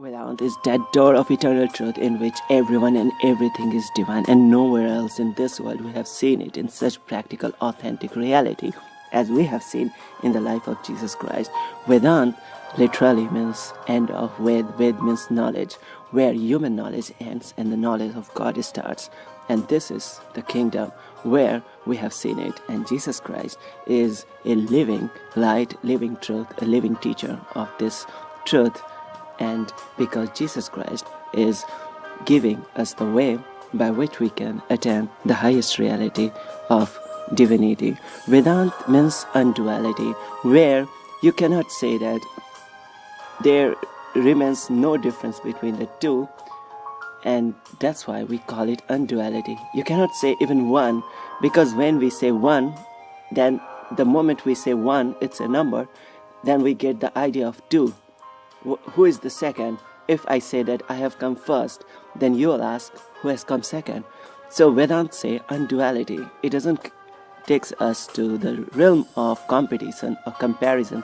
Vedanta is that door of eternal truth in which everyone and everything is divine, and nowhere else in this world we have seen it in such practical, authentic reality as we have seen in the life of Jesus Christ. Vedanta literally means end of Ved. Ved means knowledge, where human knowledge ends and the knowledge of God starts. And this is the kingdom where we have seen it. And Jesus Christ is a living light, living truth, a living teacher of this truth. And because Jesus Christ is giving us the way by which we can attain the highest reality of divinity. Vedanta means unduality, where you cannot say that there remains no difference between the two, and that's why we call it unduality. You cannot say even one, because when we say one, then the moment we say one, it's a number, then we get the idea of two. Who is the second? If I say that I have come first, then you will ask who has come second. So Vedanta say unduality. It doesn't take us to the realm of competition or comparison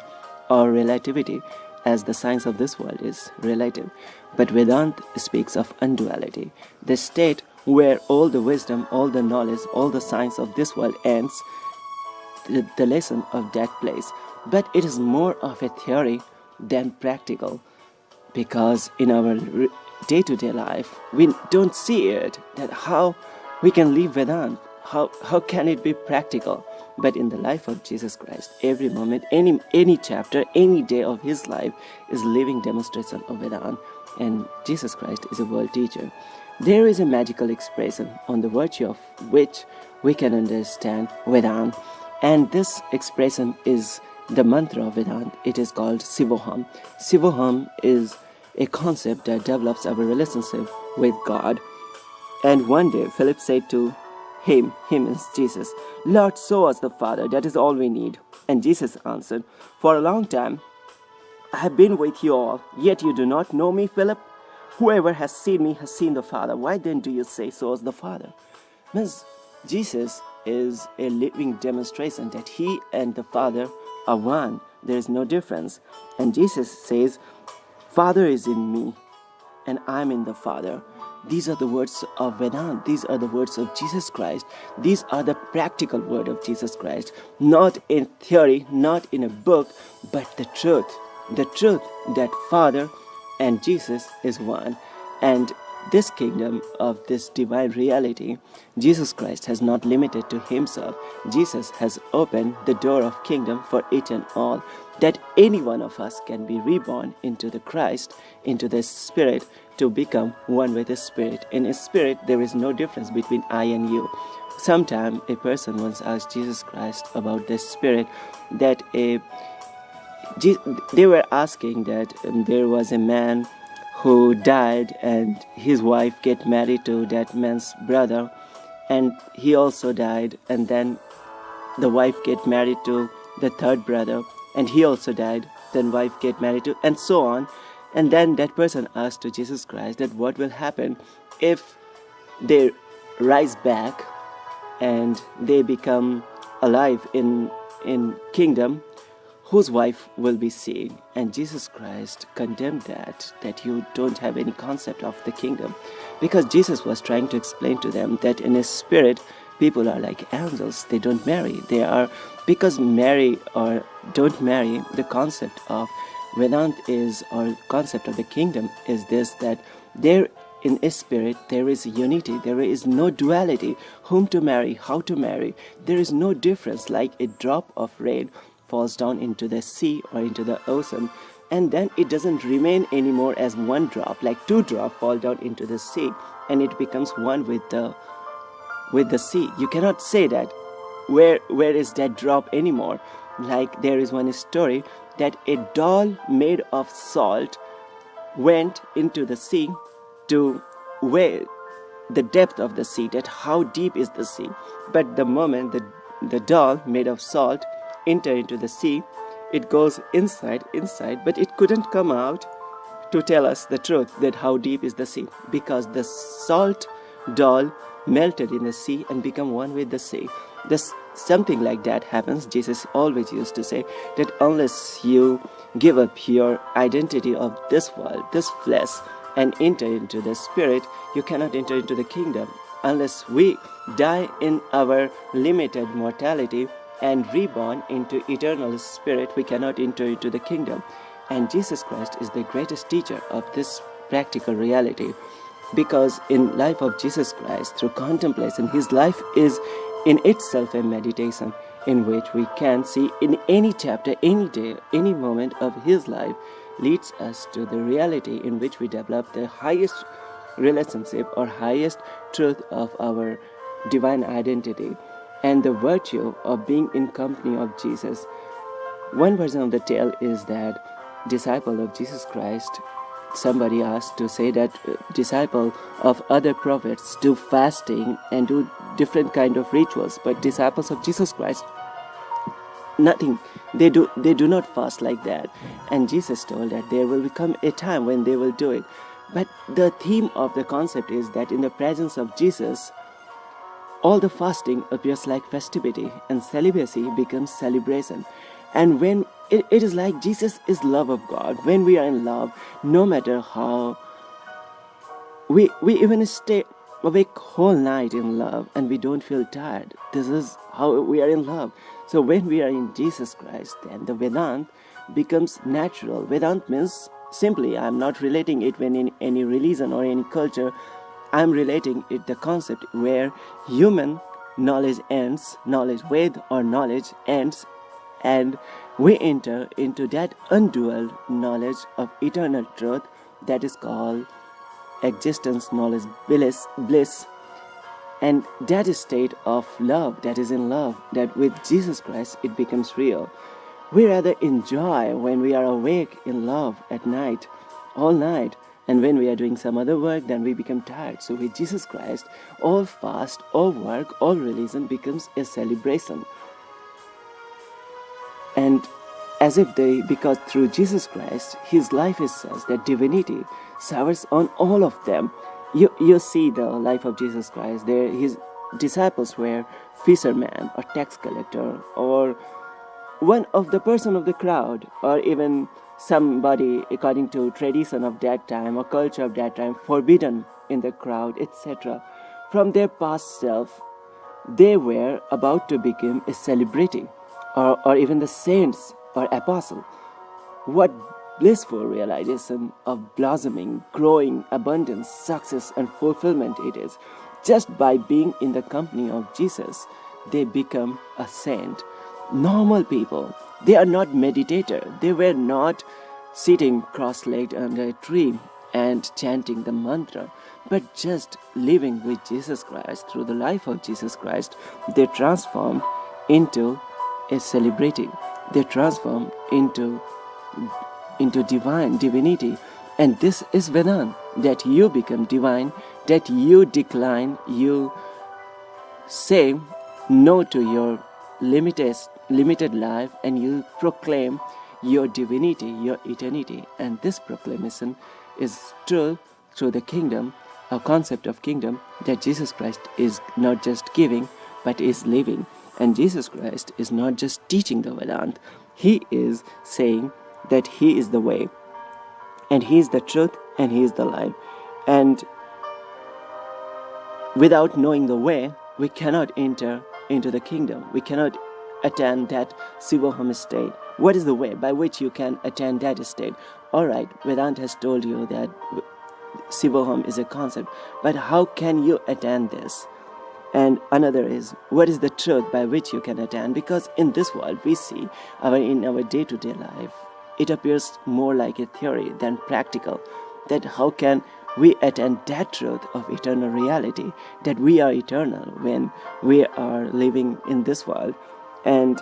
or relativity, as the science of this world is relative. But Vedanta speaks of unduality, the state where all the wisdom, all the knowledge, all the science of this world ends, the lesson of that place. But it is more of a theory than practical, because in our day-to-day life we don't see it, that how we can live Vedanta, how can it be practical. But in the life of Jesus Christ, every moment, any chapter, any day of his life is living demonstration of Vedanta, and Jesus Christ is a world teacher. There is a magical expression on the virtue of which we can understand Vedanta, and this expression is the mantra of Vedanta. It is called Sivoham. Sivoham is a concept that develops our relationship with God. And one day Philip said to him is Jesus, "Lord, show us the Father, that is all we need." And Jesus answered, "For a long time I have been with you all, yet you do not know me, Philip. Whoever has seen me has seen the Father. Why then do you say, show us the Father?" Means Jesus is a living demonstration that he and the Father are one. There is no difference. And Jesus says, "Father is in me and I am in the Father." These are the words of Vedanta. These are the words of Jesus Christ. These are the practical word of Jesus Christ. Not in theory, not in a book, but the truth. The truth that Father and Jesus is one. And this kingdom of this divine reality, Jesus Christ has not limited to himself. Jesus has opened the door of kingdom for each and all, that any one of us can be reborn into the Christ, into the Spirit, to become one with the Spirit. In a Spirit, there is no difference between I and you. Sometime a person once asked Jesus Christ about the Spirit, that they were asking that there was a man who died and his wife get married to that man's brother, and he also died, and then the wife get married to the third brother, and he also died, then wife get married to, and so on. And then that person asked to Jesus Christ that what will happen if they rise back and they become alive in kingdom, whose wife will be seen? And Jesus Christ condemned that you don't have any concept of the kingdom, because Jesus was trying to explain to them that in a spirit, people are like angels. They don't marry. They are, because marry or don't marry, the concept of Vedanta is, or concept of the kingdom is this, that there in a spirit there is unity, there is no duality, whom to marry, how to marry. There is no difference, like a drop of rain falls down into the sea or into the ocean, and then it doesn't remain anymore as one drop, like two drops fall down into the sea and it becomes one with the sea. You cannot say that where is that drop anymore. Like there is one story that a doll made of salt went into the sea to weigh the depth of the sea, that how deep is the sea. But the moment the doll made of salt enter into the sea, it goes inside, but it couldn't come out to tell us the truth that how deep is the sea, because the salt doll melted in the sea and become one with the sea. something like that happens, Jesus always used to say that unless you give up your identity of this world, this flesh, and enter into the spirit, you cannot enter into the kingdom. Unless we die in our limited mortality and reborn into eternal spirit, we cannot enter into the kingdom. And Jesus Christ is the greatest teacher of this practical reality, because in life of Jesus Christ, through contemplation, his life is in itself a meditation in which we can see in any chapter, any day, any moment of his life leads us to the reality in which we develop the highest relationship or highest truth of our divine identity and the virtue of being in company of Jesus. One version of the tale is that disciple of Jesus Christ, somebody asked to say that disciple of other prophets do fasting and do different kind of rituals, but disciples of Jesus Christ, nothing. They do not fast like that. And Jesus told that there will become a time when they will do it. But the theme of the concept is that in the presence of Jesus, all the fasting appears like festivity and celibacy becomes celebration. And when it is like Jesus is love of God. When we are in love, no matter how we even stay awake whole night in love and we don't feel tired. This is how we are in love. So when we are in Jesus Christ, then the Vedanta becomes natural. Vedanta means simply, I am not relating it when in any religion or any culture. I am relating it the concept where human knowledge ends, knowledge Ved or knowledge ends, and we enter into that undual knowledge of eternal truth that is called existence, knowledge, bliss. And that state of love, that is in love, that with Jesus Christ it becomes real. We rather enjoy when we are awake in love at night, all night, and when we are doing some other work, then we become tired. So with Jesus Christ, all fast, all work, all religion becomes a celebration. And as if because through Jesus Christ, his life is such that divinity showers on all of them. You see the life of Jesus Christ. His disciples were fishermen or tax collector or one of the person of the crowd, or even somebody according to tradition of that time or culture of that time, forbidden in the crowd, etc. From their past self, they were about to become a celebrity or even the saints or apostle. What blissful realization of blossoming, growing, abundance, success and fulfillment it is. Just by being in the company of Jesus, they become a saint. Normal people, they are not meditators. They were not sitting cross-legged under a tree and chanting the mantra, but just living with Jesus Christ. Through the life of Jesus Christ, they transformed into a celebrity. They transformed into divinity. And this is Vedanta, that you become divine, that you decline, you say no to your limited life, and you proclaim your divinity, your eternity. And this proclamation is true through the kingdom, a concept of kingdom, that Jesus Christ is not just giving, but is living. And Jesus Christ is not just teaching the Vedanta, he is saying that he is the way, and he is the truth, and he is the life. And without knowing the way, we cannot enter into the kingdom. We cannot attain that Sivoham state. What is the way by which you can attain that state? Alright, Vedanta has told you that Sivoham is a concept, but how can you attain this? And another is, what is the truth by which you can attain? Because in this world we see, in our day-to-day life, it appears more like a theory than practical. That how can we attain that truth of eternal reality, that we are eternal when we are living in this world? And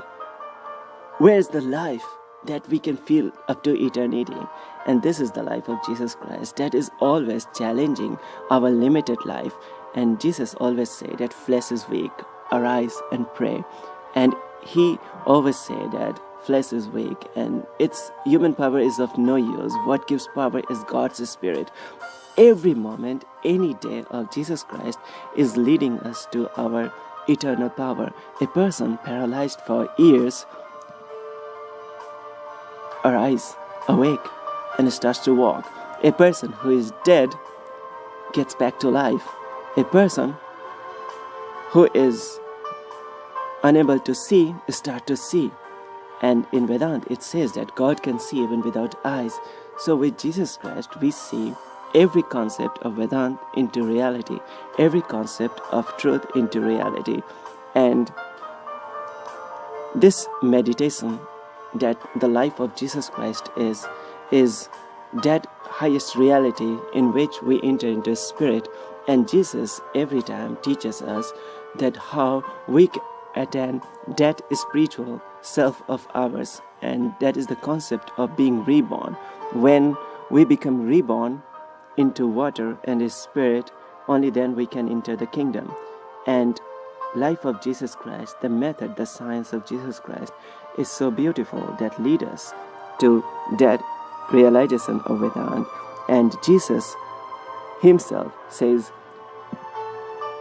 where is the life that we can feel up to eternity? And this is the life of Jesus Christ that is always challenging our limited life. And Jesus always said that flesh is weak, arise and pray. And he always said that flesh is weak and its human power is of no use. What gives power is God's Spirit. Every moment, any day of Jesus Christ is leading us to our eternal power. A person paralyzed for years arise, awake, and starts to walk. A person who is dead gets back to life. A person who is unable to see starts to see. And in Vedanta it says that God can see even without eyes. So with Jesus Christ we see every concept of Vedanta into reality, every concept of truth into reality. And this meditation, that the life of Jesus Christ is that highest reality in which we enter into spirit. And Jesus every time teaches us that how we attain that spiritual self of ours, and that is the concept of being reborn. When we become reborn into water and spirit, only then we can enter the kingdom. And life of Jesus Christ, the method, the science of Jesus Christ is so beautiful that lead us to that realization of Vedanta. And Jesus himself says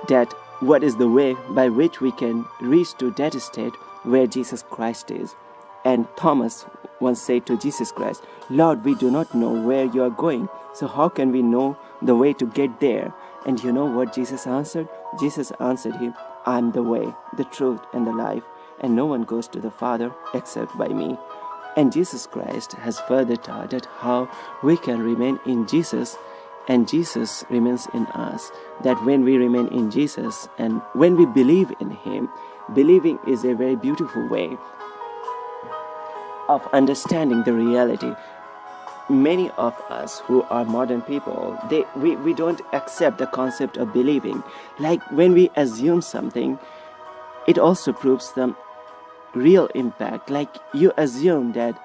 that what is the way by which we can reach to that state where Jesus Christ is. And Thomas once said to Jesus Christ, "Lord, we do not know where you are going, so how can we know the way to get there?" And you know what Jesus answered? Jesus answered him, "I am the way, the truth, and the life, and no one goes to the Father except by me." And Jesus Christ has further taught that how we can remain in Jesus and Jesus remains in us. That when we remain in Jesus and when we believe in Him, believing is a very beautiful way of understanding the reality. Many of us who are modern people, we don't accept the concept of believing. Like when we assume something, it also proves some real impact. Like you assume that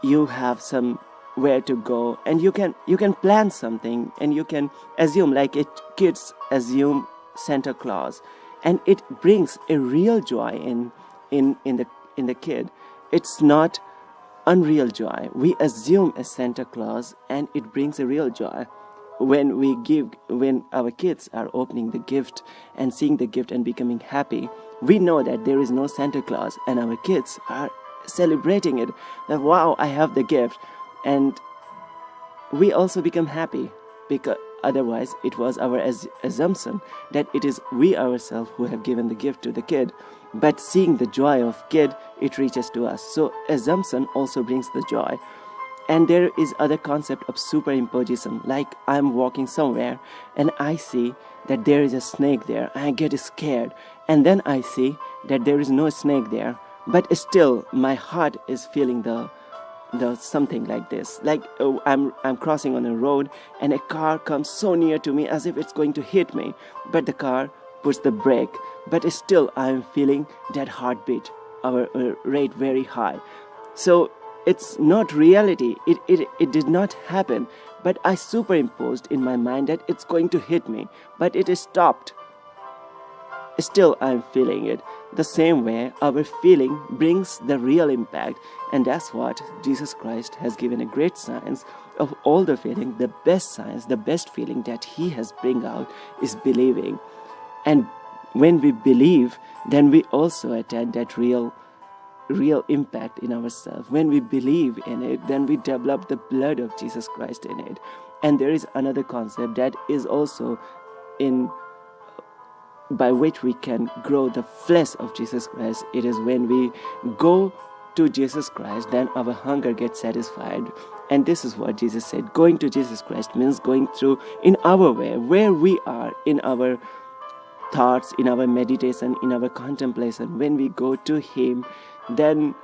you have somewhere to go, and you can plan something, and you can assume, like kids assume Santa Claus, and it brings a real joy in the kid. It's not unreal joy. We assume a Santa Claus and it brings a real joy. When our kids are opening the gift and seeing the gift and becoming happy, we know that there is no Santa Claus, and our kids are celebrating it, that wow, I have the gift. And we also become happy, because otherwise it was our assumption that it is we ourselves who have given the gift to the kid. But seeing the joy of kid, it reaches to us. So assumption also brings the joy. And there is other concept of superimposition. Like I'm walking somewhere and I see that there is a snake there. I get scared, and then I see that there is no snake there, but still my heart is feeling the something like this. Like I'm crossing on a road and a car comes so near to me as if it's going to hit me, but the car puts the brake, but still I'm feeling that heartbeat, our rate very high. So it's not reality. It did not happen, but I superimposed in my mind that it's going to hit me, but it is stopped. Still I'm feeling it. The same way our feeling brings the real impact, and that's what Jesus Christ has given a great science of all the feeling. The best science, the best feeling that He has bring out is believing. And when we believe, then we also attain that real impact in ourselves. When we believe in it, then we develop the blood of Jesus Christ in it. And there is another concept that is also by which we can grow the flesh of Jesus Christ. It is when we go to Jesus Christ, then our hunger gets satisfied. And this is what Jesus said. Going to Jesus Christ means going through in our way, where we are in our thoughts, in our meditation, in our contemplation. When we go to Him, then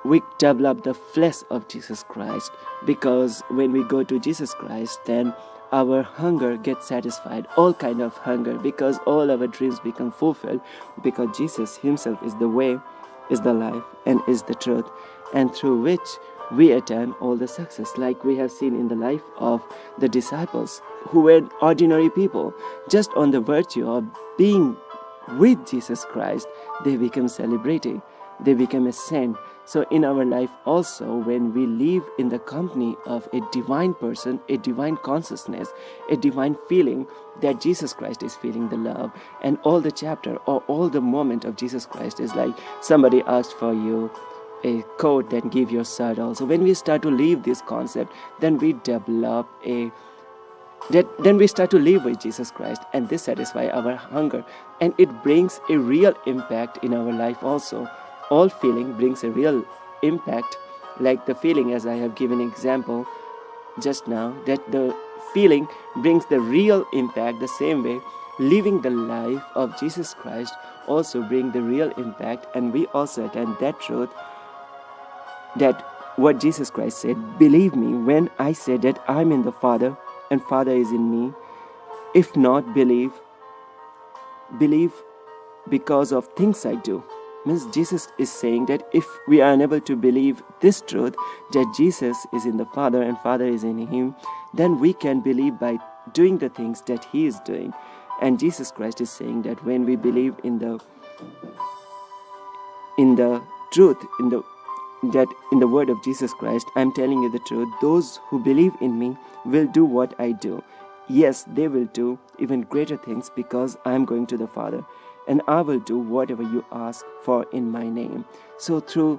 we develop the flesh of Jesus Christ. Because when we go to Jesus Christ, then our hunger gets satisfied, all kind of hunger, because all our dreams become fulfilled, because Jesus Himself is the way, is the life, and is the truth, and through which we attain all the success. Like we have seen in the life of the disciples, who were ordinary people. Just on the virtue of being with Jesus Christ, they become celebrity, they become a saint. So in our life also, when we live in the company of a divine person, a divine consciousness, a divine feeling that Jesus Christ is feeling the love, and all the chapter or all the moment of Jesus Christ is like somebody asked for you a coat, then give your shirt also. When we start to live this concept, then we develop then we start to live with Jesus Christ, and this satisfies our hunger, and it brings a real impact in our life also. All feeling brings a real impact, like the feeling, as I have given example just now, that the feeling brings the real impact. The same way, living the life of Jesus Christ also bring the real impact, and we also attain that truth, that what Jesus Christ said, believe me when I say that I'm in the Father and Father is in me. If not, believe because of things I do. Means Jesus is saying that if we are unable to believe this truth, that Jesus is in the Father and Father is in him, then we can believe by doing the things that he is doing. And Jesus Christ is saying that when we believe in the truth, in the word of Jesus Christ, I'm telling you the truth, those who believe in me will do what I do. Yes, they will do even greater things, because I'm going to the Father, and I will do whatever you ask for in my name. So through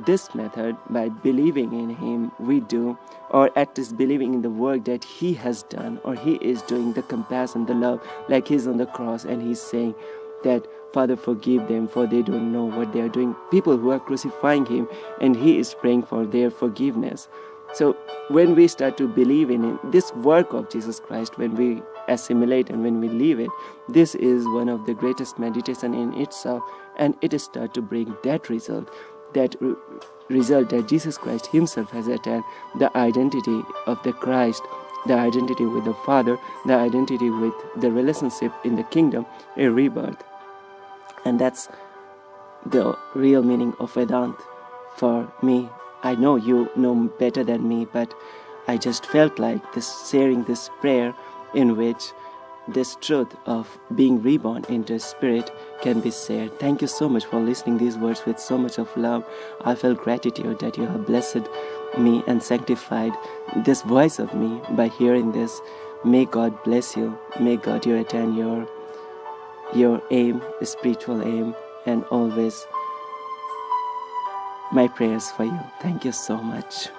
this method, by believing in him, we do, or at least believing in the work that he has done, or he is doing, the compassion, the love, like he's on the cross and he's saying that, Father, forgive them, for they don't know what they are doing. People who are crucifying him, and he is praying for their forgiveness. So when we start to believe in it, this work of Jesus Christ, when we assimilate and when we live it, this is one of the greatest meditation in itself, and it starts to bring that result that Jesus Christ himself has attained, the identity of the Christ, the identity with the Father, the identity with the relationship in the kingdom, a rebirth. And that's the real meaning of Vedanta for me. I know you know better than me, but I just felt like sharing this prayer in which this truth of being reborn into spirit can be shared. Thank you so much for listening these words with so much of love. I felt gratitude that you have blessed me and sanctified this voice of me by hearing this. May God bless you. May God you attain your aim, spiritual aim, and always my prayers for you. Thank you so much.